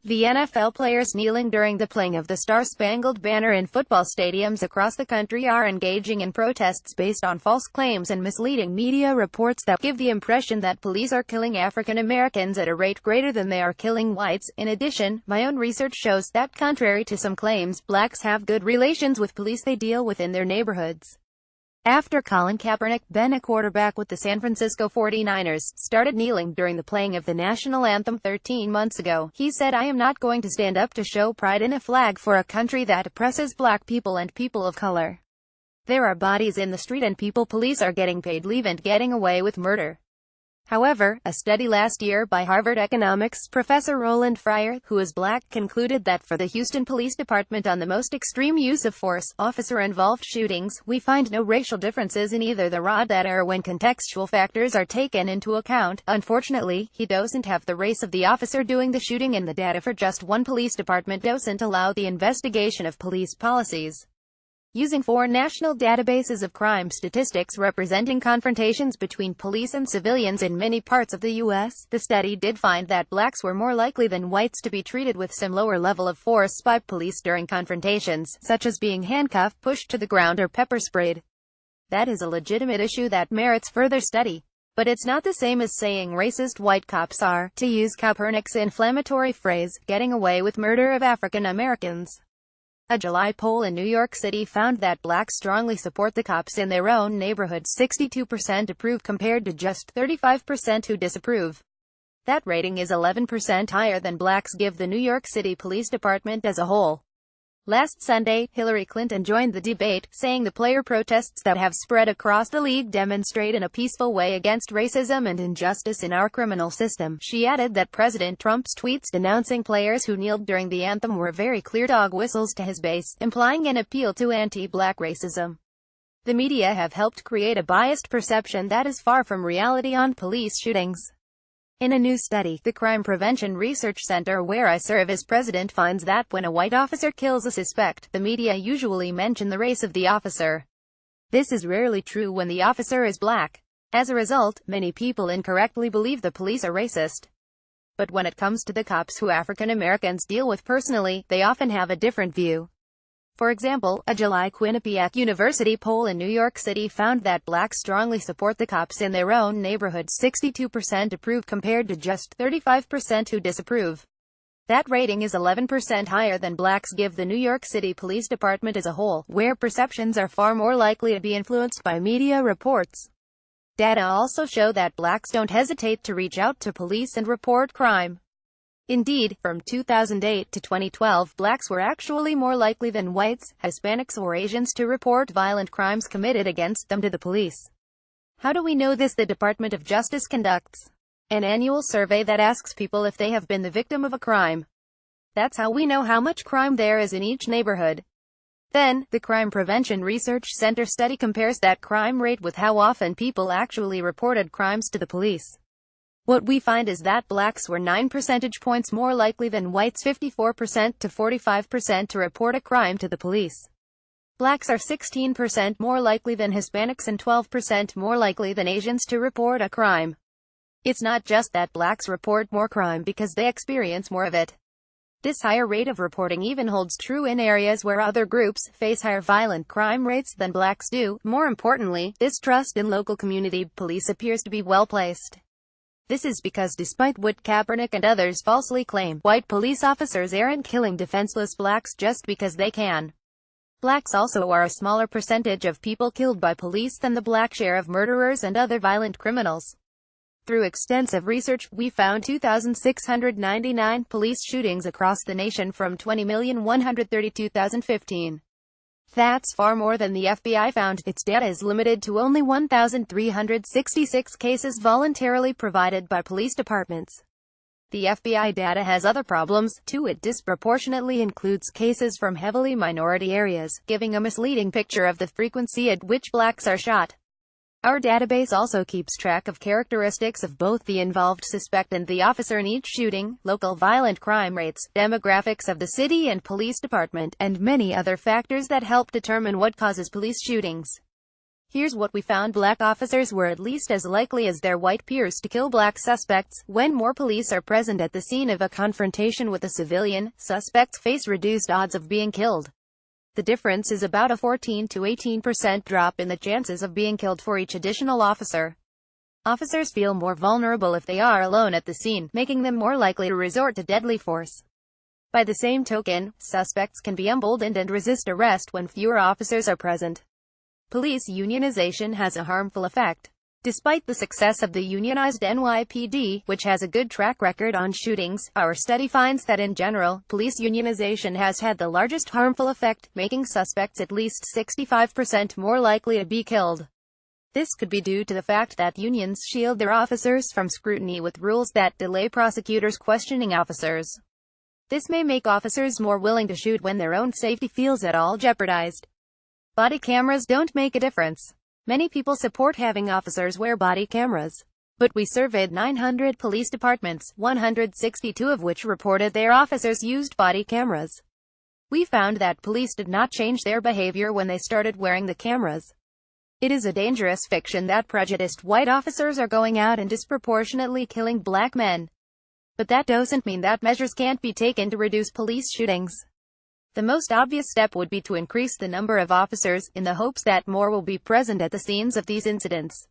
The NFL players kneeling during the playing of the Star-Spangled Banner in football stadiums across the country are engaging in protests based on false claims and misleading media reports that give the impression that police are killing African Americans at a rate greater than they are killing whites. In addition, my own research shows that contrary to some claims, blacks have good relations with police they deal with in their neighborhoods. After Colin Kaepernick, then a quarterback with the San Francisco 49ers, started kneeling during the playing of the national anthem 13 months ago, he said, "I am not going to stand up to show pride in a flag for a country that oppresses black people and people of color. There are bodies in the street and police are getting paid leave and getting away with murder." However, a study last year by Harvard economics professor Roland Fryer, who is black, concluded that for the Houston Police Department on the most extreme use of force, officer-involved shootings, we find no racial differences in either the raw data or when contextual factors are taken into account. Unfortunately, he doesn't have the race of the officer doing the shooting, and the data for just one police department doesn't allow the investigation of police policies. Using 4 national databases of crime statistics representing confrontations between police and civilians in many parts of the U.S., the study did find that blacks were more likely than whites to be treated with some lower level of force by police during confrontations, such as being handcuffed, pushed to the ground, or pepper sprayed. That is a legitimate issue that merits further study. But it's not the same as saying racist white cops are, to use Kaepernick's inflammatory phrase, getting away with murder of African Americans. A July poll in New York City found that blacks strongly support the cops in their own neighborhood. 62% approve compared to just 35% who disapprove. That rating is 11% higher than blacks give the New York City Police Department as a whole. Last Sunday, Hillary Clinton joined the debate, saying the player protests that have spread across the league demonstrate in a peaceful way against racism and injustice in our criminal system. She added that President Trump's tweets denouncing players who kneeled during the anthem were very clear dog whistles to his base, implying an appeal to anti-black racism. The media have helped create a biased perception that is far from reality on police shootings. In a new study, the Crime Prevention Research Center where I serve as president finds that when a white officer kills a suspect, the media usually mention the race of the officer. This is rarely true when the officer is black. As a result, many people incorrectly believe the police are racist. But when it comes to the cops who African Americans deal with personally, they often have a different view. For example, a July Quinnipiac University poll in New York City found that blacks strongly support the cops in their own neighborhood. 62% approve compared to just 35% who disapprove. That rating is 11% higher than blacks give the New York City Police Department as a whole, where perceptions are far more likely to be influenced by media reports. Data also show that blacks don't hesitate to reach out to police and report crime. Indeed, from 2008 to 2012, blacks were actually more likely than whites, Hispanics, or Asians to report violent crimes committed against them to the police. How do we know this? The Department of Justice conducts an annual survey that asks people if they have been the victim of a crime. That's how we know how much crime there is in each neighborhood. Then, the Crime Prevention Research Center study compares that crime rate with how often people actually reported crimes to the police. What we find is that blacks were 9 percentage points more likely than whites, 54% to 45%, to report a crime to the police. Blacks are 16% more likely than Hispanics and 12% more likely than Asians to report a crime. It's not just that blacks report more crime because they experience more of it. This higher rate of reporting even holds true in areas where other groups face higher violent crime rates than blacks do. More importantly, this trust in local community police appears to be well placed. This is because despite what Kaepernick and others falsely claim, white police officers aren't killing defenseless blacks just because they can. Blacks also are a smaller percentage of people killed by police than the black share of murderers and other violent criminals. Through extensive research, we found 2,699 police shootings across the nation from 20,132,015. That's far more than the FBI found. Its data is limited to only 1,366 cases voluntarily provided by police departments. The FBI data has other problems, too. It disproportionately includes cases from heavily minority areas, giving a misleading picture of the frequency at which blacks are shot. Our database also keeps track of characteristics of both the involved suspect and the officer in each shooting, local violent crime rates, demographics of the city and police department, and many other factors that help determine what causes police shootings. Here's what we found. Black officers were at least as likely as their white peers to kill black suspects. When more police are present at the scene of a confrontation with a civilian, suspects face reduced odds of being killed. The difference is about a 14 to 18% drop in the chances of being killed for each additional officer. Officers feel more vulnerable if they are alone at the scene, making them more likely to resort to deadly force. By the same token, suspects can be emboldened and resist arrest when fewer officers are present. Police unionization has a harmful effect. Despite the success of the unionized NYPD, which has a good track record on shootings, our study finds that in general, police unionization has had the largest harmful effect, making suspects at least 65% more likely to be killed. This could be due to the fact that unions shield their officers from scrutiny with rules that delay prosecutors questioning officers. This may make officers more willing to shoot when their own safety feels at all jeopardized. Body cameras don't make a difference. Many people support having officers wear body cameras. But we surveyed 900 police departments, 162 of which reported their officers used body cameras. We found that police did not change their behavior when they started wearing the cameras. It is a dangerous fiction that prejudiced white officers are going out and disproportionately killing black men. But that doesn't mean that measures can't be taken to reduce police shootings. The most obvious step would be to increase the number of officers, in the hopes that more will be present at the scenes of these incidents.